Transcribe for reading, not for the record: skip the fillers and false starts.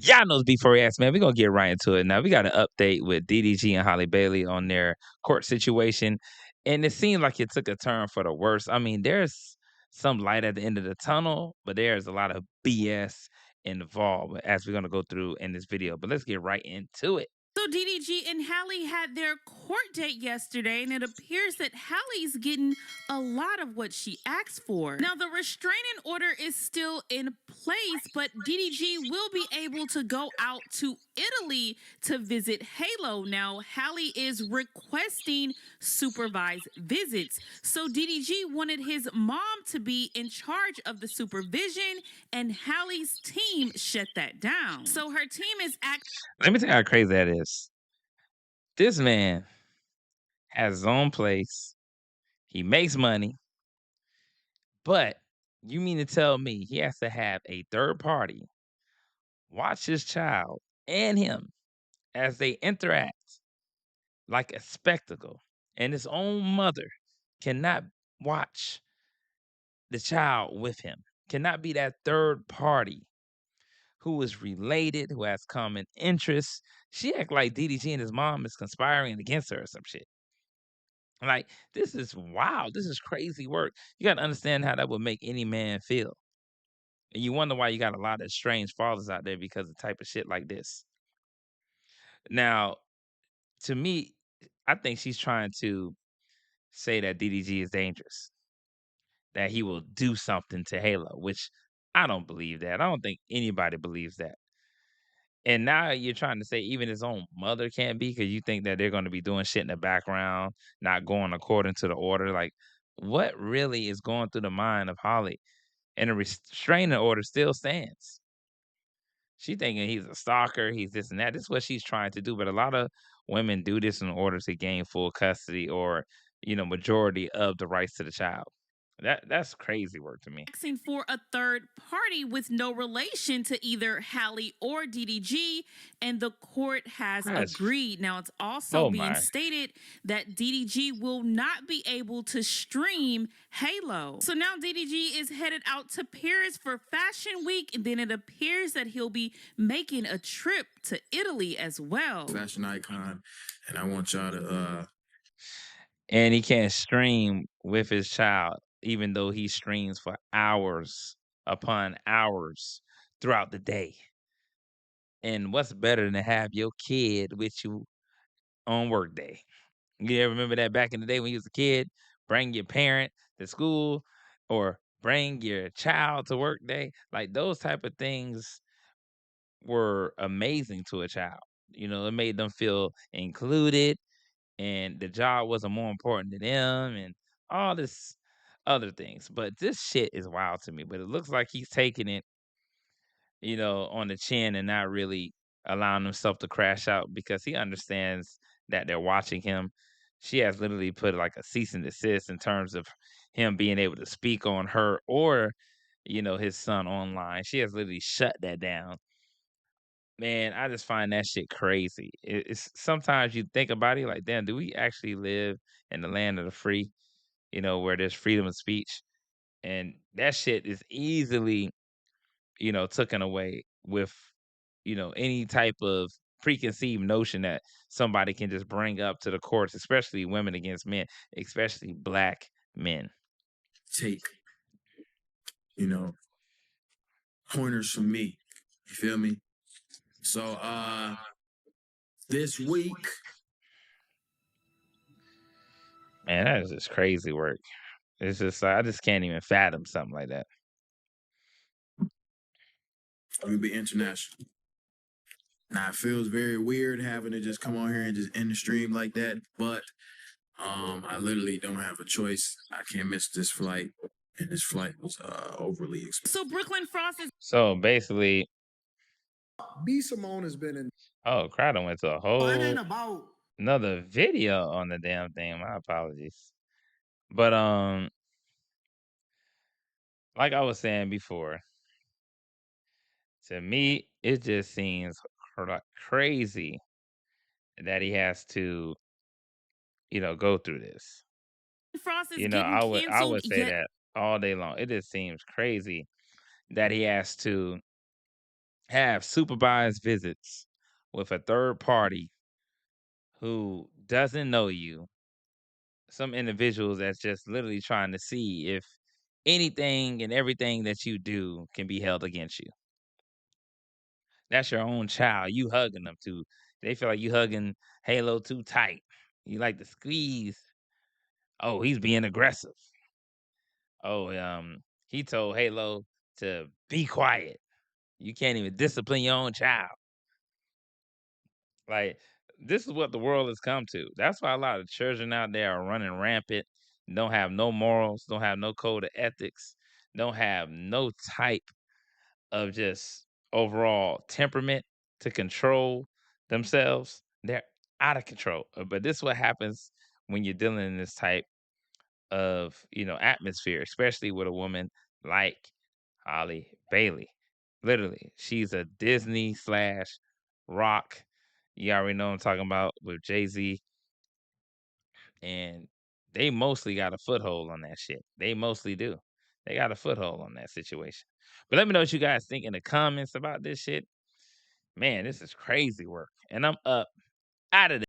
Y'all knows B4S, man. We're gonna get right into it now. We got an update with DDG and Holly Bailey on their court situation. And it seems like it took a turn for the worse. I mean, there's some light at the end of the tunnel, but there's a lot of BS involved as we're gonna go through in this video. But let's get right into it. So DDG and Halle had their court date yesterday, and it appears that Halle's getting a lot of what she asked for. Now, the restraining order is still in place, but DDG will be able to go out to Italy to visit Halo. Now, Halle is requesting supervised visits. So DDG wanted his mom to be in charge of the supervision, and Halle's team shut that down. So her team is Let me tell you how crazy that is. This man has his own place. He makes money, but you mean to tell me he has to have a third party watch his child and him as they interact like a spectacle, and his own mother cannot watch the child with him, cannot be that third party who is related, who has common interests. She act like DDG and his mom is conspiring against her or some shit. Like, this is wild. This is crazy work. You got to understand how that would make any man feel. And you wonder why you got a lot of strange fathers out there because of type of shit like this. Now, to me, I think she's trying to say that DDG is dangerous, that he will do something to Halo, which I don't believe that. I don't think anybody believes that. And now you're trying to say even his own mother can't be because you think that they're going to be doing shit in the background, not going according to the order. Like, what really is going through the mind of Holly? And the restraining order still stands. She thinking he's a stalker, he's this and that. This is what she's trying to do. But a lot of women do this in order to gain full custody or, majority of the rights to the child. That's crazy work to me. asking for a third party with no relation to either Halle or DDG, and the court has That's agreed. Now, it's also oh being my. stated that DDG will not be able to stream Halo. So now DDG is headed out to Paris for Fashion Week, and then it appears that he'll be making a trip to Italy as well. Fashion icon, and I want y'all to And he can't stream with his child, even though he streams for hours upon hours throughout the day. And what's better than to have your kid with you on work day? You ever remember that back in the day when you was a kid? Bring your parent to school or bring your child to work day. Like those type of things were amazing to a child. It made them feel included and the job wasn't more important to them and all this other things. But this shit is wild to me. But it looks like he's taking it, on the chin and not really allowing himself to crash out because he understands that they're watching him. She has literally put like a cease and desist in terms of him being able to speak on her or, his son online. She has literally shut that down. Man, I just find that shit crazy. It's sometimes you think about it like, damn, do we actually live in the land of the free? Where there's freedom of speech, and that shit is easily, taken away with, any type of preconceived notion that somebody can just bring up to the courts, especially women against men, especially black men. take, pointers from me. You feel me? So this week, Man, that is just crazy work. It's just I just can't even fathom something like that. I'm gonna be international. Now it feels very weird having to just come on here and just end the stream like that, but I literally don't have a choice. I can't miss this flight, and this flight was overly expensive. So Brooklyn Frost is So basically, B Simone has been in. oh, crowd went to a Well, it ain't whole about. another video on the damn thing. My apologies. But like I was saying before, to me, it just seems crazy that he has to, go through this. Frost is You know, getting I canceled would say yet. that all day long. It just seems crazy that he has to have supervised visits with a third party who doesn't know you, some individuals that's just literally trying to see if anything and everything that you do can be held against you. That's your own child. You hugging them too. They feel like you hugging Halo too tight. You like to squeeze. Oh, he's being aggressive. Oh, he told Halo to be quiet. You can't even discipline your own child. Like, this is what the world has come to. That's why a lot of children out there are running rampant, don't have no morals, don't have no code of ethics, don't have no type of just overall temperament to control themselves. They're out of control. But this is what happens when you're dealing in this type of, atmosphere, especially with a woman like Holly Bailey. Literally, she's a Disney slash rock. You already know what I'm talking about with Jay-Z. And they mostly got a foothold on that shit. They mostly do. They got a foothold on that situation. But let me know what you guys think in the comments about this shit. Man, this is crazy work. And I'm up out of